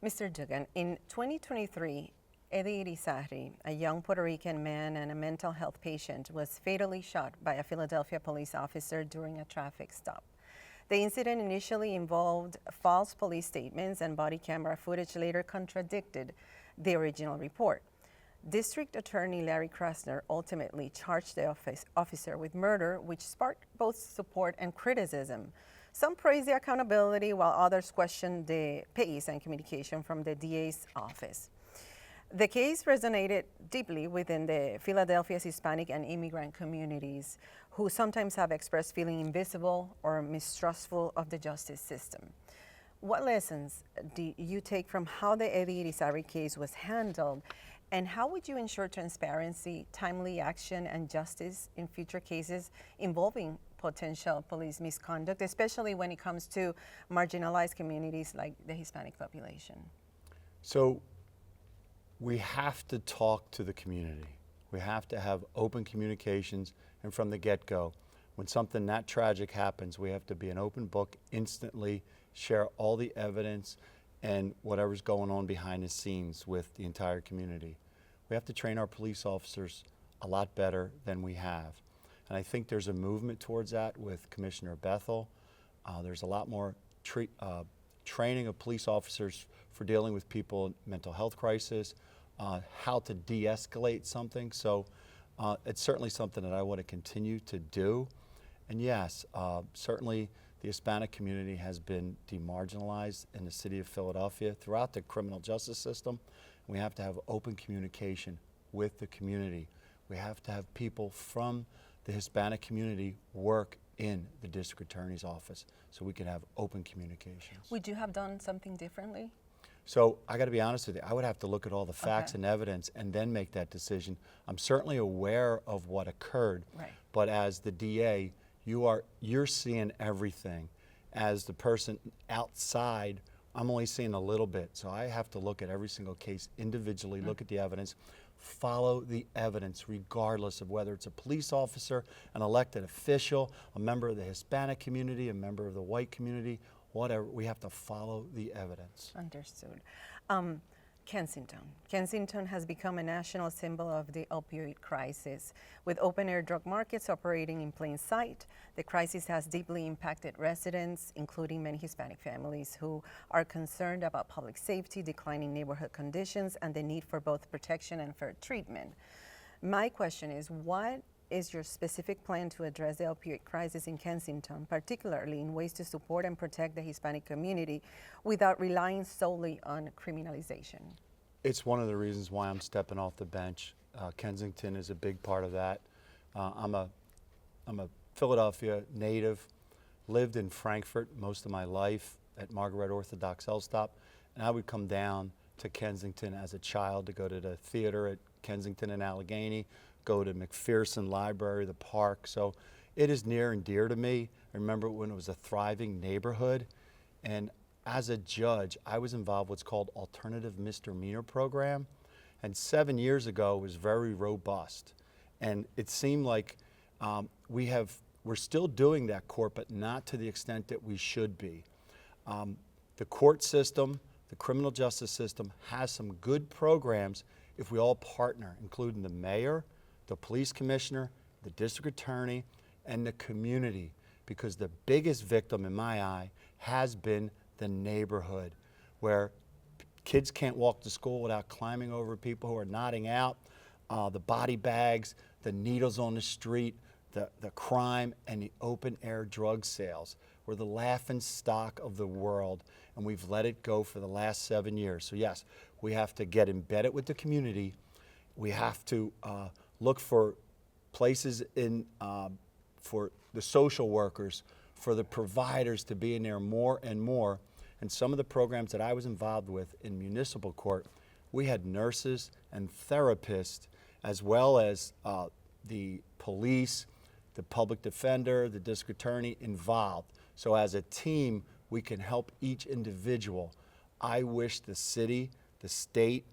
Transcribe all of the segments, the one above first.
Mr. Dugan, in 2023, Eddie Irizarry, a young Puerto Rican man and a mental health patient, was fatally shot by a Philadelphia police officer during a traffic stop. The incident initially involved false police statements, and body camera footage later contradicted the original report. District Attorney Larry Krasner ultimately charged the officer with murder, which sparked both support and criticism. Some praised the accountability, while others questioned the pace and communication from the DA's office. The case resonated deeply within the Philadelphia's Hispanic and immigrant communities, who sometimes have expressed feeling invisible or mistrustful of the justice system. What lessons do you take from how the Eddie Irizarry case was handled, and how would you ensure transparency, timely action, and justice in future cases involving potential police misconduct, especially when it comes to marginalized communities like the Hispanic population? So we have to talk to the community. We have to have open communications, and from the get-go, when something that tragic happens, we have to be an open book, instantly share all the evidence and whatever's going on behind the scenes with the entire community. We have to train our police officers a lot better than we have. And I think there's a movement towards that with Commissioner Bethel. There's a lot more training of police officers for dealing with people in mental health crisis, how to de-escalate something. So it's certainly something that I want to continue to do. And yes, certainly the Hispanic community has been demarginalized in the city of Philadelphia throughout the criminal justice system. We have to have open communication with the community. We have to have people from the Hispanic community work in the district attorney's office so we can have open communications. Would you have done something differently? So I got to be honest with you, I would have to look at all the facts and evidence and then make that decision. I'm certainly aware of what occurred, but as the DA, you're seeing everything. As the person outside, I'm only seeing a little bit. So I have to look at every single case individually, look at the evidence, follow the evidence regardless of whether it's a police officer, an elected official, a member of the Hispanic community, a member of the white community, whatever. We have to follow the evidence. Understood. Kensington. Kensington has become a national symbol of the opioid crisis. With open-air drug markets operating in plain sight, the crisis has deeply impacted residents, including many Hispanic families who are concerned about public safety, declining neighborhood conditions, and the need for both protection and fair treatment. My question is, what is your specific plan to address the opioid crisis in Kensington, particularly in ways to support and protect the Hispanic community without relying solely on criminalization? It's one of the reasons why I'm stepping off the bench. Kensington is a big part of that. I'm a Philadelphia native, lived in Frankfurt most of my life at Margaret Orthodox Health Stop, and I would come down to Kensington as a child to go to the theater at Kensington and Allegheny, go to McPherson Library, the park. So it is near and dear to me. I remember when it was a thriving neighborhood. And as a judge, I was involved with what's called Alternative Misdemeanor Program. And 7 years ago, it was very robust. And it seemed like we're still doing that court, but not to the extent that we should be. The court system, the criminal justice system has some good programs if we all partner, including the mayor, the police commissioner, the district attorney, and the community, because the biggest victim in my eye has been the neighborhood, where kids can't walk to school without climbing over people who are nodding out, the body bags, the needles on the street, the crime, and the open air drug sales. We're the laughing stock of the world, and we've let it go for the last 7 years. So yes, we have to get embedded with the community. We have to look for places for the social workers, for the providers to be in there more and more. And some of the programs that I was involved with in municipal court, we had nurses and therapists, as well as the police, the public defender, the district attorney involved. So as a team, we can help each individual. I wish the city, the state,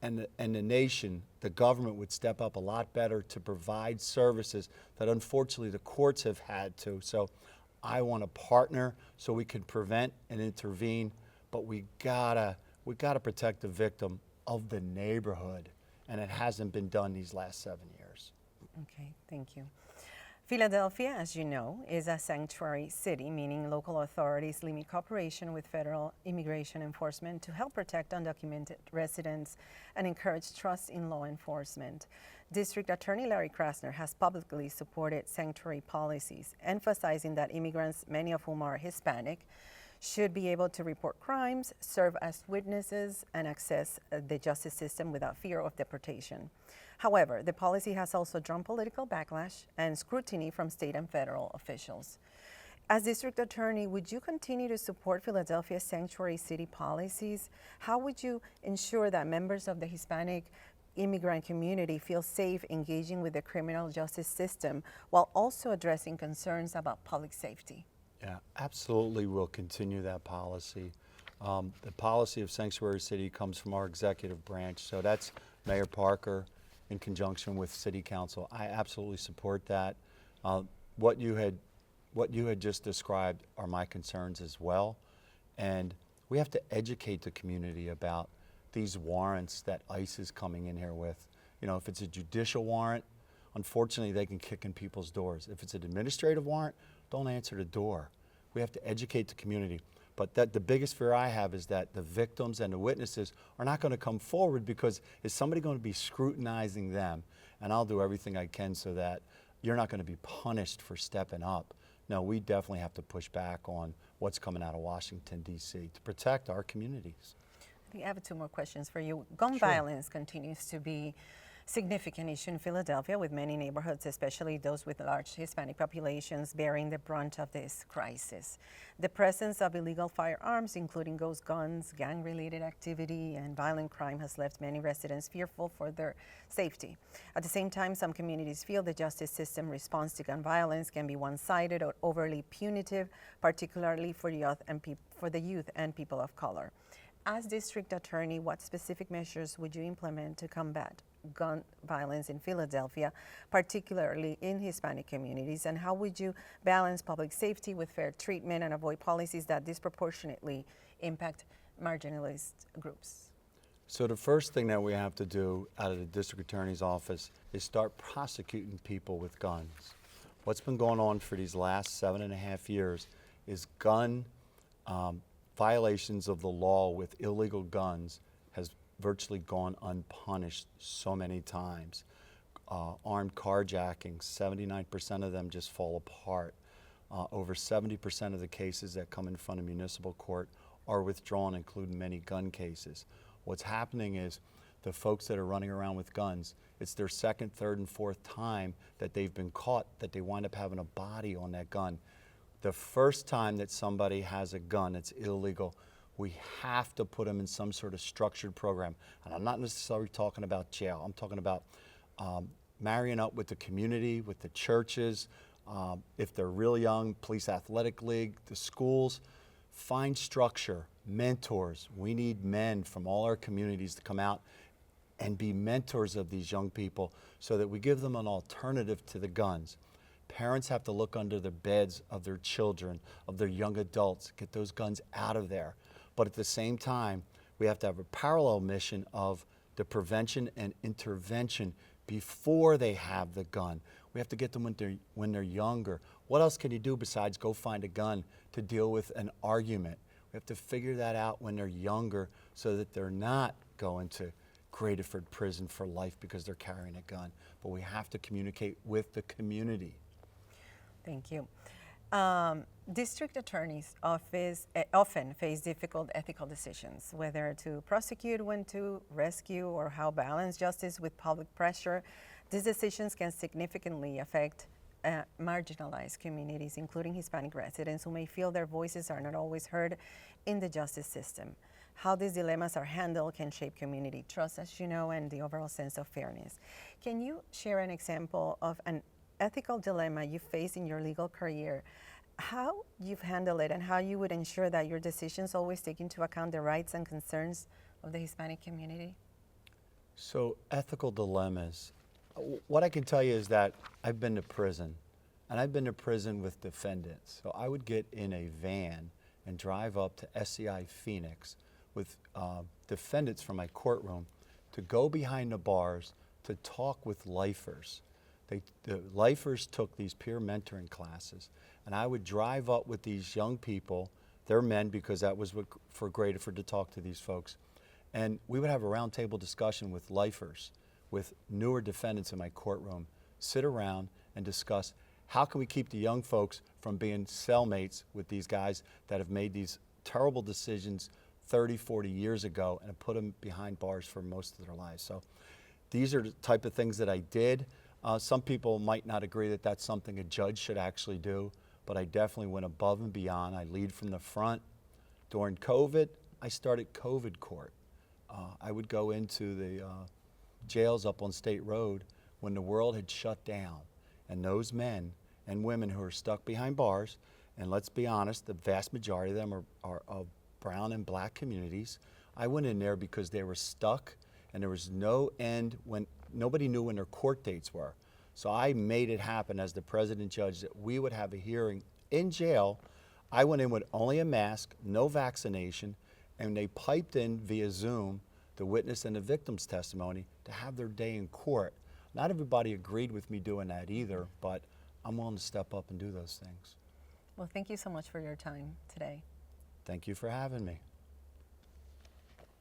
and the nation, the government would step up a lot better to provide services that unfortunately the courts have had to. So I want to partner so we can prevent and intervene, but we gotta we got to protect the victim of the neighborhood, and it hasn't been done these last 7 years. Okay, thank you. Philadelphia, as you know, is a sanctuary city, meaning local authorities limit cooperation with federal immigration enforcement to help protect undocumented residents and encourage trust in law enforcement. District Attorney Larry Krasner has publicly supported sanctuary policies, emphasizing that immigrants, many of whom are Hispanic, should be able to report crimes, serve as witnesses, and access the justice system without fear of deportation. However, the policy has also drawn political backlash and scrutiny from state and federal officials. As district attorney, would you continue to support Philadelphia's sanctuary city policies? How would you ensure that members of the Hispanic immigrant community feel safe engaging with the criminal justice system while also addressing concerns about public safety? Yeah, absolutely, we'll continue that policy. The policy of Sanctuary City comes from our executive branch, so that's Mayor Parker in conjunction with City Council. I absolutely support that. What you had just described are my concerns as well, and we have to educate the community about these warrants that ICE is coming in here with. You know, if it's a judicial warrant, unfortunately they can kick in people's doors. If it's an administrative warrant, don't answer the door. We have to educate the community. But the biggest fear I have is that the victims and the witnesses are not going to come forward because is somebody going to be scrutinizing them? And I'll do everything I can so that you're not going to be punished for stepping up. No, we definitely have to push back on what's coming out of Washington, D.C. to protect our communities. I think I have two more questions for you. Gun Sure. violence continues to be significant issue in Philadelphia, with many neighborhoods, especially those with large Hispanic populations, bearing the brunt of this crisis. The presence of illegal firearms, including ghost guns, gang-related activity, and violent crime has left many residents fearful for their safety. At the same time, some communities feel the justice system response to gun violence can be one-sided or overly punitive, particularly for the youth and people of color. As district attorney, what specific measures would you implement to combat gun violence in Philadelphia, particularly in Hispanic communities, and how would you balance public safety with fair treatment and avoid policies that disproportionately impact marginalized groups? So the first thing that we have to do out of the district attorney's office is start prosecuting people with guns. What's been going on for these last 7.5 years is gun violations of the law with illegal guns has virtually gone unpunished so many times. Armed carjacking, 79% of them just fall apart. Over 70% of the cases that come in front of municipal court are withdrawn, including many gun cases. What's happening is the folks that are running around with guns, it's their second, third, and fourth time that they've been caught that they wind up having a body on that gun. The first time that somebody has a gun that's illegal, we have to put them in some sort of structured program. And I'm not necessarily talking about jail. I'm talking about marrying up with the community, with the churches. If they're real young, police athletic league, the schools. Find structure, mentors. We need men from all our communities to come out and be mentors of these young people so that we give them an alternative to the guns. Parents have to look under the beds of their children, of their young adults, get those guns out of there. But at the same time, we have to have a parallel mission of the prevention and intervention before they have the gun. We have to get them when they're younger. What else can you do besides go find a gun to deal with an argument? We have to figure that out when they're younger so that they're not going to Gradeford prison for life because they're carrying a gun. But we have to communicate with the community. Thank you. District attorneys often face difficult ethical decisions, whether to prosecute, when to rescue, or how balance justice with public pressure. These decisions can significantly affect marginalized communities, including Hispanic residents who may feel their voices are not always heard in the justice system. How these dilemmas are handled can shape community trust, as you know, and the overall sense of fairness. Can you share an example of an ethical dilemma you faced in your legal career, how you've handled it, and how you would ensure that your decisions always take into account the rights and concerns of the Hispanic community? So ethical dilemmas. What I can tell you is that I've been to prison, and I've been to prison with defendants. So I would get in a van and drive up to SCI Phoenix with defendants from my courtroom to go behind the bars to talk with lifers. The lifers took these peer mentoring classes, and I would drive up with these young people. They're men because that was what for to talk to these folks. And we would have a roundtable discussion with lifers, with newer defendants in my courtroom, sit around and discuss how can we keep the young folks from being cellmates with these guys that have made these terrible decisions 30, 40 years ago and have put them behind bars for most of their lives. So these are the type of things that I did. Some people might not agree that that's something a judge should actually do, but I definitely went above and beyond. I lead from the front. During COVID, I started COVID court. I would go into the jails up on State Road when the world had shut down, and those men and women who are stuck behind bars, and let's be honest, the vast majority of them are of brown and black communities. I went in there because they were stuck and there was no end when nobody knew when their court dates were. So I made it happen as the president judge that we would have a hearing in jail. I went in with only a mask, no vaccination, and they piped in via Zoom the witness and the victim's testimony to have their day in court. Not everybody agreed with me doing that either, but I'm willing to step up and do those things. Well, thank you so much for your time today. Thank you for having me.